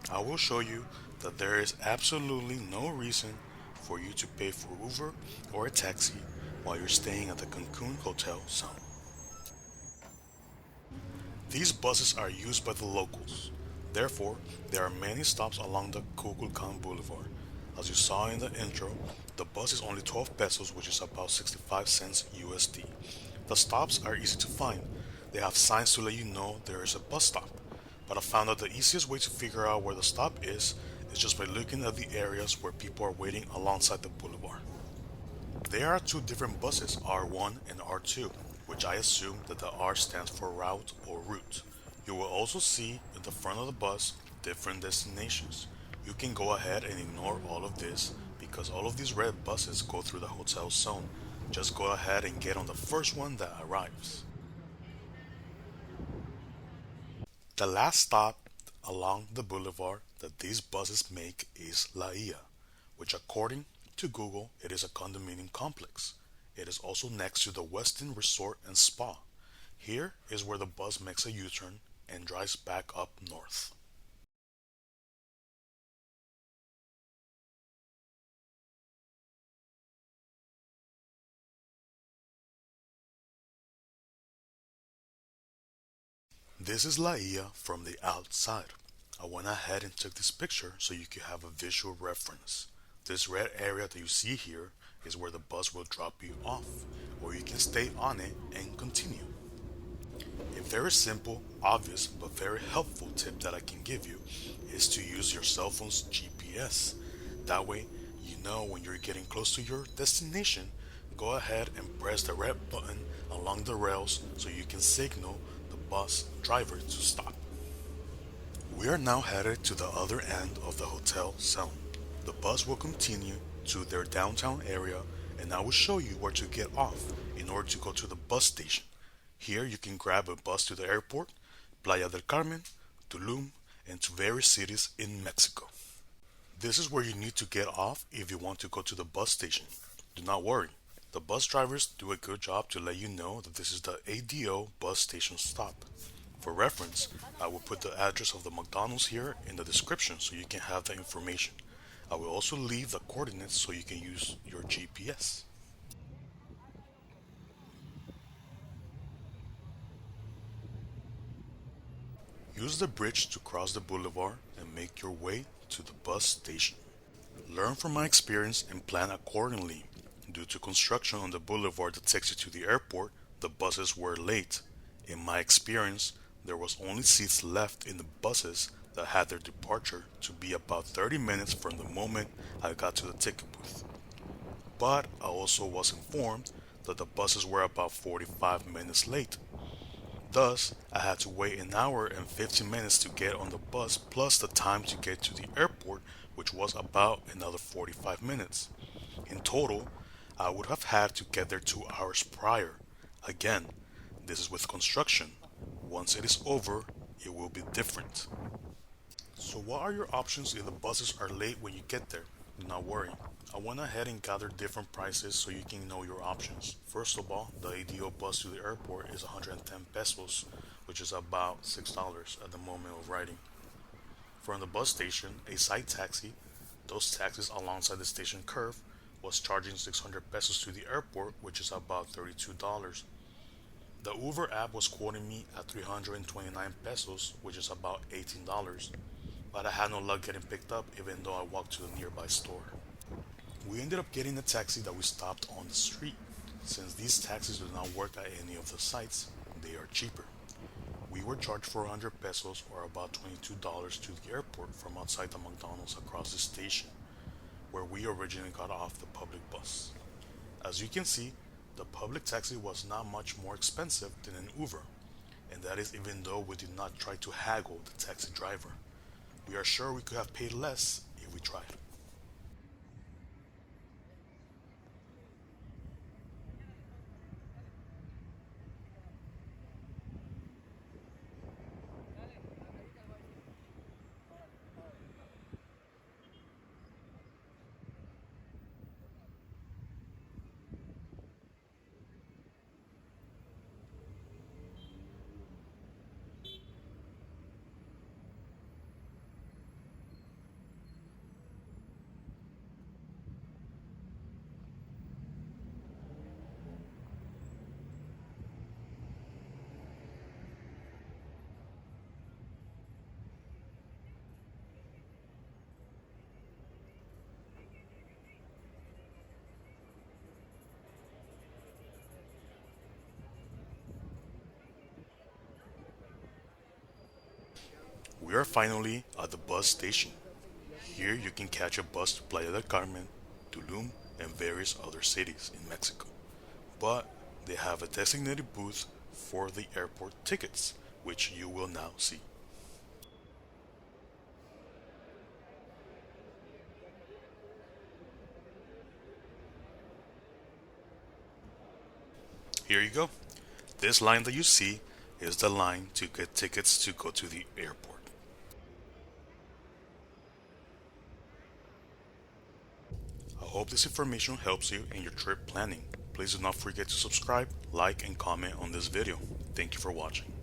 I will show you that there is absolutely no reason for you to pay for Uber or a taxi while you're staying at the Cancun Hotel Zone. These buses are used by the locals. Therefore, there are many stops along the Kukulkan Boulevard. As you saw in the intro, the bus is only 12 pesos, which is about 65 cents USD. The stops are easy to find. They have signs to let you know there is a bus stop. But I found that the easiest way to figure out where the stop is just by looking at the areas where people are waiting alongside the boulevard. There are two different buses, R1 and R2, which I assume that the R stands for route or route. You will also see in the front of the bus different destinations. You can go ahead and ignore all of this because all of these red buses go through the hotel zone. Just go ahead and get on the first one that arrives. The last stop along the boulevard that these buses make is La Ia, which according to Google, it is a condominium complex. It is also next to the Westin Resort and Spa. Here is where the bus makes a U-turn and drives back up north. This is La Ia from the outside. I went ahead and took this picture so you could have a visual reference. This red area that you see here is where the bus will drop you off, or you can stay on it and continue. A very simple, obvious, but very helpful tip that I can give you is to use your cell phone's GPS. That way, you know when you're getting close to your destination, go ahead and press the red button along the rails so you can signal the bus driver to stop. We are now headed to the other end of the hotel zone. The bus will continue to their downtown area and I will show you where to get off in order to go to the bus station. Here you can grab a bus to the airport, Playa del Carmen, Tulum, and to various cities in Mexico. This is where you need to get off if you want to go to the bus station. Do not worry, the bus drivers do a good job to let you know that this is the ADO bus station stop. For reference, I will put the address of the McDonald's here in the description so you can have the information. I will also leave the coordinates so you can use your GPS. Use the bridge to cross the boulevard and make your way to the bus station. Learn from my experience and plan accordingly. Due to construction on the boulevard that takes you to the airport, the buses were late. In my experience, there was only seats left in the buses that had their departure to be about 30 minutes from the moment I got to the ticket booth. But I also was informed that the buses were about 45 minutes late. Thus, I had to wait an hour and 15 minutes to get on the bus plus the time to get to the airport, which was about another 45 minutes. In total, I would have had to get there 2 hours prior. Again, this is with construction. Once it is over, it will be different. So, what are your options if the buses are late when you get there? Do not worry. I went ahead and gathered different prices so you can know your options. First of all, the ADO bus to the airport is 110 pesos, which is about $6 at the moment of writing. From the bus station, a side taxi, those taxis alongside the station curve, was charging 600 pesos to the airport, which is about $32. The Uber app was quoting me at 329 pesos, which is about $18, but I had no luck getting picked up even though I walked to the nearby store. We ended up getting a taxi that we stopped on the street. Since these taxis do not work at any of the sites, they are cheaper. We were charged 400 pesos or about $22 to the airport from outside the McDonald's across the station, where we originally got off the public bus. As you can see, the public taxi was not much more expensive than an Uber, and that is even though we did not try to haggle the taxi driver. We are sure we could have paid less if we tried. We are finally at the bus station. Here you can catch a bus to Playa del Carmen, Tulum, and various other cities in Mexico. But they have a designated booth for the airport tickets, which you will now see. Here you go. This line that you see is the line to get tickets to go to the airport. I hope this information helps you in your trip planning. Please do not forget to subscribe, like, and comment on this video. Thank you for watching.